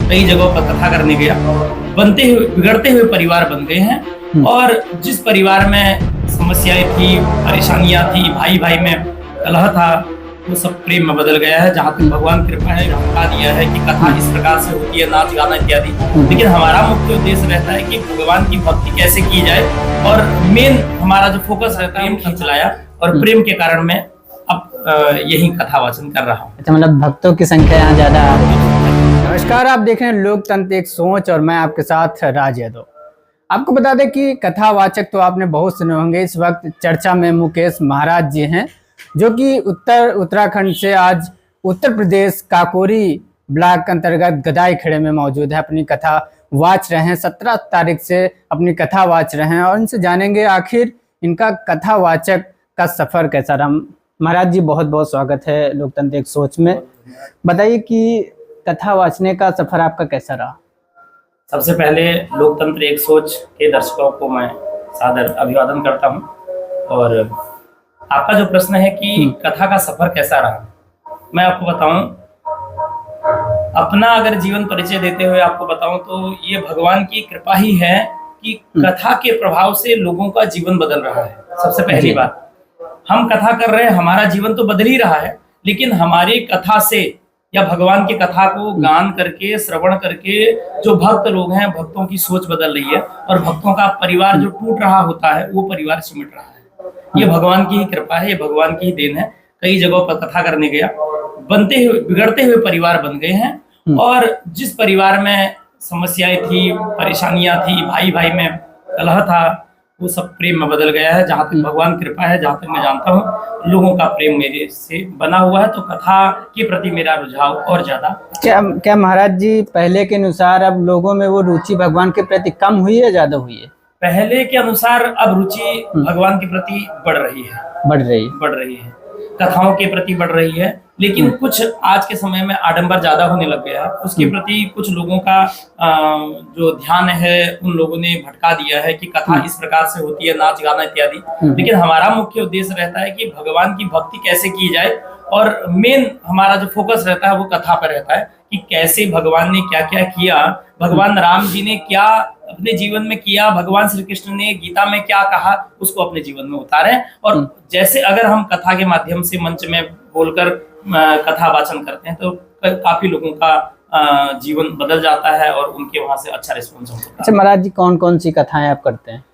कई जगहों पर कथा करने गया, बिगड़ते हुए परिवार बन गए हैं। और जिस परिवार में समस्याएं थी, परेशानियां थी, भाई भाई में कलह था, वो सब प्रेम में बदल गया है। जहाँ तक भगवान कृपा है, बता दिया है कि कथा इस प्रकार से होती है, नाच गाना इत्यादि। लेकिन हमारा मुख्य उद्देश्य रहता है कि भगवान की भक्ति कैसे की जाए, और मेन हमारा जो फोकस रहता है, प्रेम खिंचलाया, और प्रेम के कारण मैं अब यही कथा वाचन कर रहा हूँ। अच्छा, मतलब भक्तों की संख्या यहाँ ज्यादा आ रही है। नमस्कार, आप देख रहे हैं लोकतंत्र एक सोच, और मैं आपके साथ राज यादव। आपको बता दें कि कथावाचक तो आपने बहुत सुने होंगे। इस वक्त चर्चा में मुकेश महाराज जी हैं, जो कि उत्तराखंड से आज उत्तर प्रदेश काकोरी ब्लॉक के अंतर्गत गदाई खेड़े में मौजूद है। अपनी कथा वाच रहे हैं, 17 तारीख से अपनी कथा वाच रहे हैं, और इनसे जानेंगे आखिर इनका कथावाचक का सफर कैसा रहा। महाराज जी, बहुत बहुत स्वागत है लोकतंत्र एक सोच में। बताइए कि कथा वाचने का सफर आपका कैसा रहा। सबसे पहले लोकतंत्र एक सोच के दर्शकों को मैं सादर अभिवादन करता हूं। और आपका जो प्रश्न है कि कथा का सफर कैसा रहा, मैं आपको बताऊं, अपना अगर जीवन परिचय देते हुए आपको बताऊं तो ये भगवान की कृपा ही है कि कथा के प्रभाव से लोगों का जीवन बदल रहा है। सबसे पहली बात, हम कथा कर रहे हैं, हमारा जीवन तो बदल ही रहा है, लेकिन हमारी कथा से या भगवान की कथा को गान करके, श्रवण करके जो भक्त लोग हैं, भक्तों की सोच बदल रही है, और भक्तों का परिवार जो टूट रहा होता है वो परिवार सिमट रहा है। ये भगवान की ही कृपा है, ये भगवान की ही देन है। कई जगहों पर कथा करने गया, बिगड़ते हुए परिवार बन गए हैं। और जिस परिवार में समस्याएं थी, परेशानियां थी, भाई भाई में कलह था, वो सब प्रेम में बदल गया है। जहाँ तक भगवान कृपा है, जहाँ तक मैं जानता हूँ, लोगों का प्रेम मेरे से बना हुआ है, तो कथा के प्रति मेरा रुझाव और ज्यादा। क्या महाराज जी, पहले के अनुसार अब लोगों में वो रुचि भगवान के प्रति कम हुई है, ज्यादा हुई है? पहले के अनुसार अब रुचि भगवान के प्रति बढ़ रही है, कथाओं के प्रति बढ़ रही है। लेकिन कुछ आज के समय में आडंबर ज्यादा होने लग गया है, उसके प्रति कुछ लोगों का जो ध्यान है, उन लोगों ने भटका दिया है कि कथा इस प्रकार से होती है, नाच गाना इत्यादि। लेकिन हमारा मुख्य उद्देश्य रहता है कि भगवान की भक्ति कैसे की जाए, और मेन हमारा जो फोकस रहता है वो कथा पर रहता है कि कैसे भगवान ने क्या क्या किया, भगवान राम जी ने क्या अपने जीवन में किया, भगवान श्री कृष्ण ने गीता में क्या कहा, उसको अपने जीवन में उतारें। और जैसे अगर हम कथा के माध्यम से मंच में बोलकर कथा वाचन करते हैं तो काफी लोगों का जीवन बदल जाता है, और उनके वहां से अच्छा रिस्पॉन्स होता है। अच्छा महाराज जी, कौन कौन सी कथाएं आप करते हैं?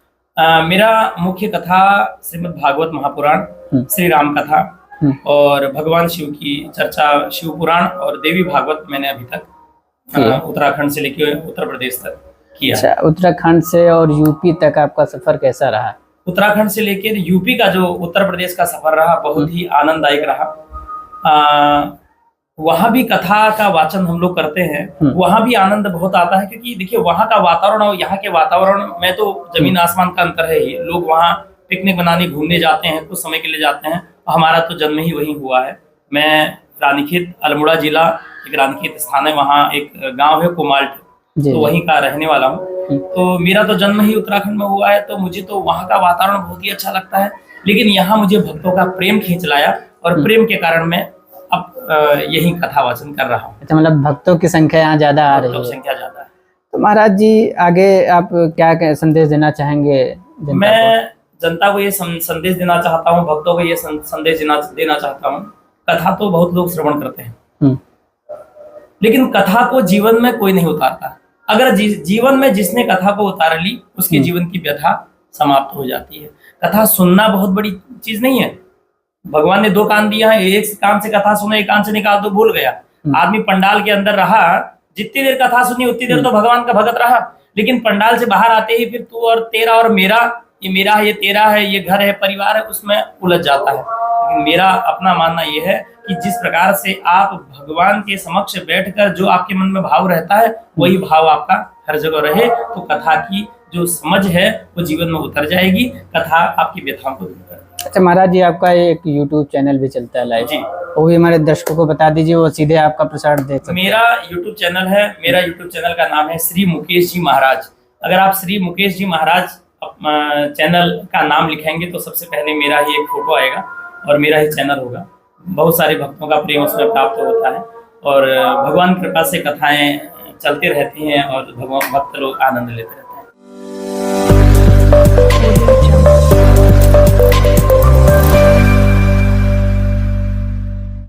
मेरा मुख्य कथा श्रीमद् भागवत महापुराण, श्री राम कथा, और भगवान शिव की चर्चा, शिव पुराण और देवी भागवत मैंने अभी तक उत्तराखंड से लेकर उत्तर प्रदेश तक किया। अच्छा, उत्तराखंड से और यूपी तक आपका सफर कैसा रहा? उत्तराखंड से लेकर यूपी का जो उत्तर प्रदेश का सफर रहा, बहुत ही आनंददायक रहा। वहां भी कथा का वाचन हम लोग करते हैं, वहां भी आनंद बहुत आता है, क्योंकि देखिए वहां का वातावरण और यहाँ के वातावरण में तो जमीन आसमान का अंतर है ही। लोग वहाँ पिकनिक बनाने घूमने जाते हैं, कुछ समय के लिए जाते हैं। हमारा तो जन्म ही वहीं हुआ है। मैं रानीखेत, अल्मोड़ा जिला एक रानीखेत स्थान है, वहाँ एक गांव है कोमाल्ट, तो वहीं का रहने वाला हूँ। तो मेरा तो जन्म ही उत्तराखंड में हुआ है, तो मुझे तो वहाँ का वातावरण बहुत ही अच्छा लगता है। लेकिन यहाँ मुझे भक्तों का प्रेम खींच लाया, और प्रेम के कारण मैं अब यही कथा वाचन कर रहा हूँ। अच्छा, मतलब भक्तों की संख्या यहाँ ज्यादा आ रही है। संख्या ज्यादा है। तो महाराज जी, आगे आप क्या संदेश देना चाहेंगे? मैं जनता को ये संदेश देना चाहता हूँ, भक्तों को ये संदेश देना चाहता हूँ। कथा तो बहुत लोग श्रवण करते हैं, लेकिन कथा को जीवन में कोई नहीं उतारता। अगर जीवन में जिसने कथा को उतार ली, उसके जीवन की व्यथा समाप्त हो जाती है। कथा सुनना बहुत बड़ी चीज नहीं है। भगवान ने 2 कान दिया है, एक कान से कथा सुना, एक कान से निकाल तो भूल गया। आदमी पंडाल के अंदर रहा, जितनी देर कथा सुनी उतनी देर तो भगवान का भगत रहा। लेकिन पंडाल से बाहर आते ही फिर तू और तेरा और मेरा, ये मेरा है, ये तेरा है, ये घर है, परिवार है, उसमें उलझ जाता है। लेकिन मेरा अपना मानना ये है कि जिस प्रकार से आप भगवान के समक्ष बैठकर जो आपके मन में भाव रहता है, वही भाव आपका हर जगह रहे, तो कथा की जो समझ है वो जीवन में उतर जाएगी। कथा आपकी व्यथाओं को दूर करेगी। अच्छा महाराज जी, आपका एक YouTube चैनल भी चलता है लाइव, जी, वो भी हमारे दर्शकों को बता दीजिए, वो सीधे आपका प्रसारण देख सकते हैं। मेरा YouTube चैनल है, मेरा YouTube चैनल का नाम है श्री मुकेश जी महाराज। अगर आप श्री मुकेश जी महाराज चैनल का नाम लिखेंगे तो सबसे पहले मेरा ही एक फोटो आएगा और मेरा ही चैनल होगा। बहुत सारे भक्तों का प्रेम उसमें प्राप्त होता है, और भगवान कृपा से कथाएं चलती रहती हैं और भगवान भक्त लोग आनंद लेते हैं।